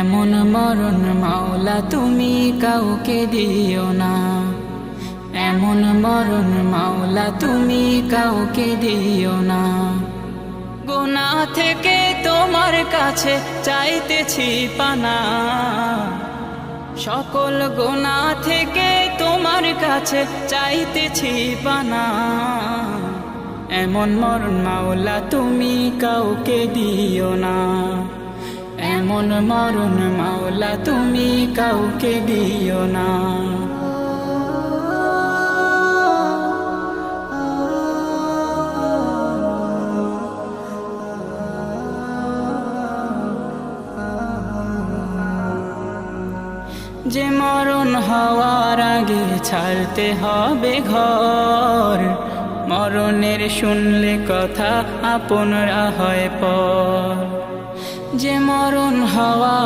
এমন মরণ মাওলা তুমি কাউকে দিও না, এমন মরণ মাওলা তুমি কাউকে দিও না। গুনাহ থেকে তোমার কাছে চাইতেছি পানা, সকল গুনাহ থেকে তোমার কাছে চাইতেছি পানা। এমন মরণ মাওলা তুমি কাউকে দিও না, এমন মরণ মাওলা তুমি কাউকে দিও না। যে মরণ হওয়ার আগে ছাড়তে হবে ঘর, মরণের শুনলে কথা আপনরা হয় পর। যে মরণ হওয়া